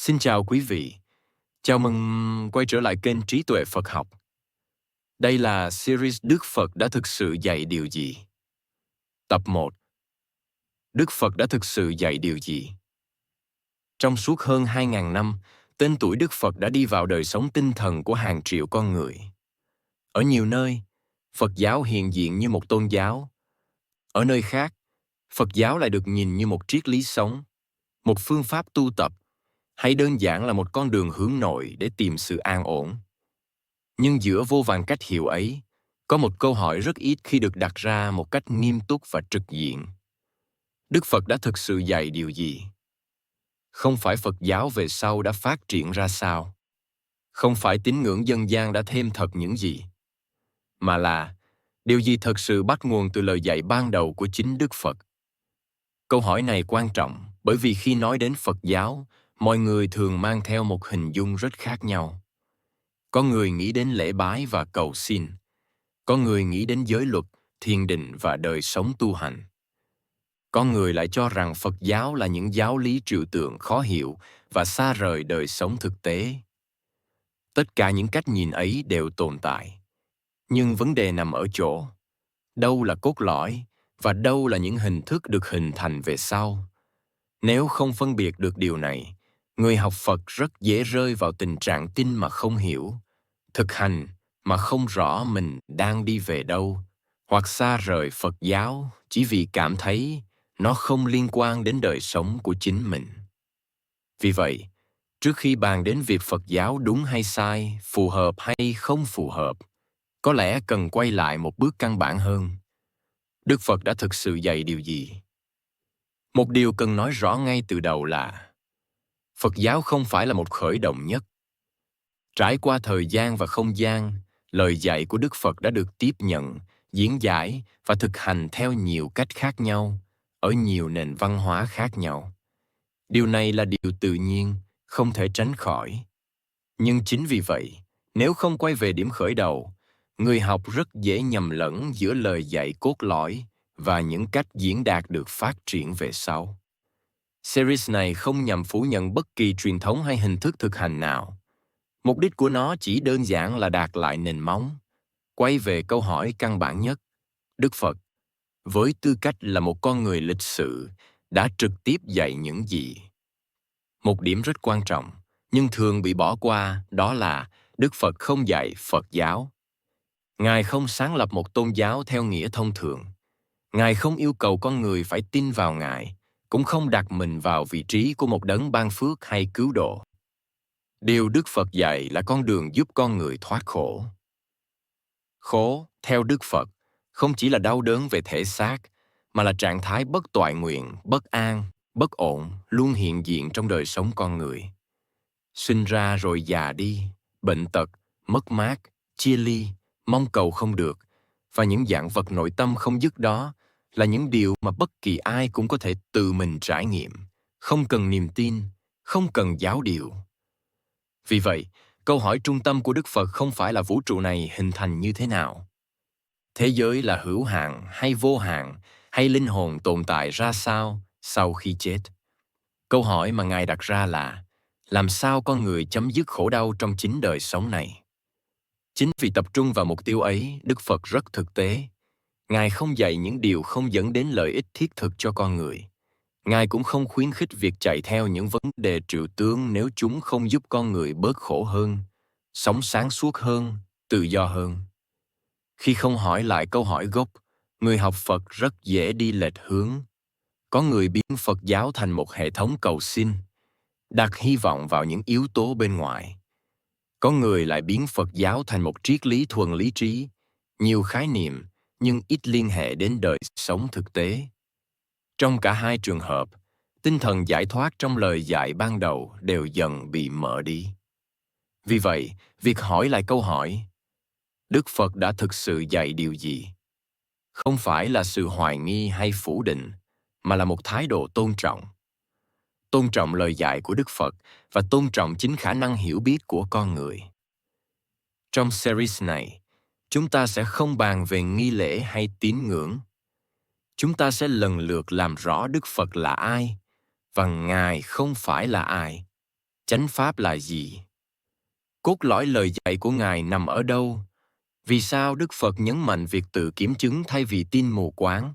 Xin chào quý vị. Chào mừng quay trở lại kênh Trí tuệ Phật học. Đây là series Đức Phật đã thực sự dạy điều gì? Tập 1. Đức Phật đã thực sự dạy điều gì? Trong suốt hơn 2.000 năm, tên tuổi Đức Phật đã đi vào đời sống tinh thần của hàng triệu con người. Ở nhiều nơi, Phật giáo hiện diện như một tôn giáo. Ở nơi khác, Phật giáo lại được nhìn như một triết lý sống, một phương pháp tu tập, hay đơn giản là một con đường hướng nội để tìm sự an ổn. Nhưng giữa vô vàn cách hiểu ấy, có một câu hỏi rất ít khi được đặt ra một cách nghiêm túc và trực diện. Đức Phật đã thực sự dạy điều gì? Không phải Phật giáo về sau đã phát triển ra sao? Không phải tín ngưỡng dân gian đã thêm thật những gì? Mà là, điều gì thật sự bắt nguồn từ lời dạy ban đầu của chính Đức Phật? Câu hỏi này quan trọng bởi vì khi nói đến Phật giáo, mọi người thường mang theo một hình dung rất khác nhau. Có người nghĩ đến lễ bái và cầu xin. Có người nghĩ đến giới luật, thiền định và đời sống tu hành. Có người lại cho rằng Phật giáo là những giáo lý trừu tượng khó hiểu và xa rời đời sống thực tế. Tất cả những cách nhìn ấy đều tồn tại. Nhưng vấn đề nằm ở chỗ, đâu là cốt lõi và đâu là những hình thức được hình thành về sau. Nếu không phân biệt được điều này, người học Phật rất dễ rơi vào tình trạng tin mà không hiểu, thực hành mà không rõ mình đang đi về đâu, hoặc xa rời Phật giáo chỉ vì cảm thấy nó không liên quan đến đời sống của chính mình. Vì vậy, trước khi bàn đến việc Phật giáo đúng hay sai, phù hợp hay không phù hợp, có lẽ cần quay lại một bước căn bản hơn. Đức Phật đã thực sự dạy điều gì? Một điều cần nói rõ ngay từ đầu là Phật giáo không phải là một khởi động nhất. Trải qua thời gian và không gian, lời dạy của Đức Phật đã được tiếp nhận, diễn giải và thực hành theo nhiều cách khác nhau, ở nhiều nền văn hóa khác nhau. Điều này là điều tự nhiên, không thể tránh khỏi. Nhưng chính vì vậy, nếu không quay về điểm khởi đầu, người học rất dễ nhầm lẫn giữa lời dạy cốt lõi và những cách diễn đạt được phát triển về sau. Series này không nhằm phủ nhận bất kỳ truyền thống hay hình thức thực hành nào. Mục đích của nó chỉ đơn giản là đạt lại nền móng. Quay về câu hỏi căn bản nhất, Đức Phật, với tư cách là một con người lịch sử, đã trực tiếp dạy những gì? Một điểm rất quan trọng, nhưng thường bị bỏ qua, đó là Đức Phật không dạy Phật giáo. Ngài không sáng lập một tôn giáo theo nghĩa thông thường. Ngài không yêu cầu con người phải tin vào Ngài, cũng không đặt mình vào vị trí của một đấng ban phước hay cứu độ. Điều Đức Phật dạy là con đường giúp con người thoát khổ. Khổ, theo Đức Phật, không chỉ là đau đớn về thể xác, mà là trạng thái bất toại nguyện, bất an, bất ổn, luôn hiện diện trong đời sống con người. Sinh ra rồi già đi, bệnh tật, mất mát, chia ly, mong cầu không được, và những dạng vật nội tâm không dứt đó là những điều mà bất kỳ ai cũng có thể tự mình trải nghiệm, không cần niềm tin, không cần giáo điều. Vì vậy, câu hỏi trung tâm của Đức Phật không phải là vũ trụ này hình thành như thế nào. Thế giới là hữu hạn hay vô hạn, hay linh hồn tồn tại ra sao sau khi chết? Câu hỏi mà Ngài đặt ra là làm sao con người chấm dứt khổ đau trong chính đời sống này? Chính vì tập trung vào mục tiêu ấy, Đức Phật rất thực tế. Ngài không dạy những điều không dẫn đến lợi ích thiết thực cho con người. Ngài cũng không khuyến khích việc chạy theo những vấn đề trừu tượng nếu chúng không giúp con người bớt khổ hơn, sống sáng suốt hơn, tự do hơn. Khi không hỏi lại câu hỏi gốc, người học Phật rất dễ đi lệch hướng. Có người biến Phật giáo thành một hệ thống cầu xin, đặt hy vọng vào những yếu tố bên ngoài. Có người lại biến Phật giáo thành một triết lý thuần lý trí, nhiều khái niệm nhưng ít liên hệ đến đời sống thực tế. Trong cả hai trường hợp, tinh thần giải thoát trong lời dạy ban đầu đều dần bị mờ đi. Vì vậy, việc hỏi lại câu hỏi, Đức Phật đã thực sự dạy điều gì? Không phải là sự hoài nghi hay phủ định, mà là một thái độ tôn trọng. Tôn trọng lời dạy của Đức Phật và tôn trọng chính khả năng hiểu biết của con người. Trong series này, chúng ta sẽ không bàn về nghi lễ hay tín ngưỡng. Chúng ta sẽ lần lượt làm rõ Đức Phật là ai và Ngài không phải là ai. Chánh pháp là gì? Cốt lõi lời dạy của Ngài nằm ở đâu? Vì sao Đức Phật nhấn mạnh việc tự kiểm chứng thay vì tin mù quáng?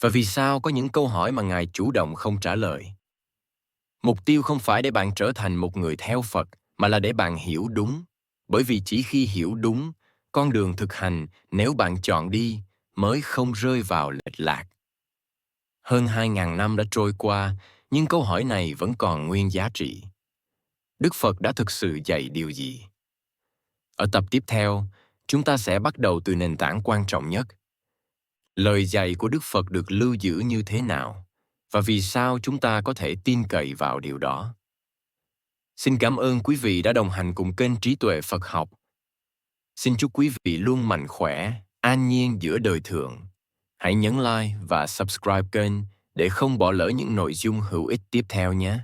Và vì sao có những câu hỏi mà Ngài chủ động không trả lời? Mục tiêu không phải để bạn trở thành một người theo Phật, mà là để bạn hiểu đúng. Bởi vì chỉ khi hiểu đúng, con đường thực hành nếu bạn chọn đi mới không rơi vào lệch lạc. Hơn 2.000 năm đã trôi qua, nhưng câu hỏi này vẫn còn nguyên giá trị. Đức Phật đã thực sự dạy điều gì? Ở tập tiếp theo, chúng ta sẽ bắt đầu từ nền tảng quan trọng nhất. Lời dạy của Đức Phật được lưu giữ như thế nào? Và vì sao chúng ta có thể tin cậy vào điều đó? Xin cảm ơn quý vị đã đồng hành cùng kênh Trí Tuệ Phật Học. Xin chúc quý vị luôn mạnh khỏe, an nhiên giữa đời thường. Hãy nhấn like và subscribe kênh để không bỏ lỡ những nội dung hữu ích tiếp theo nhé.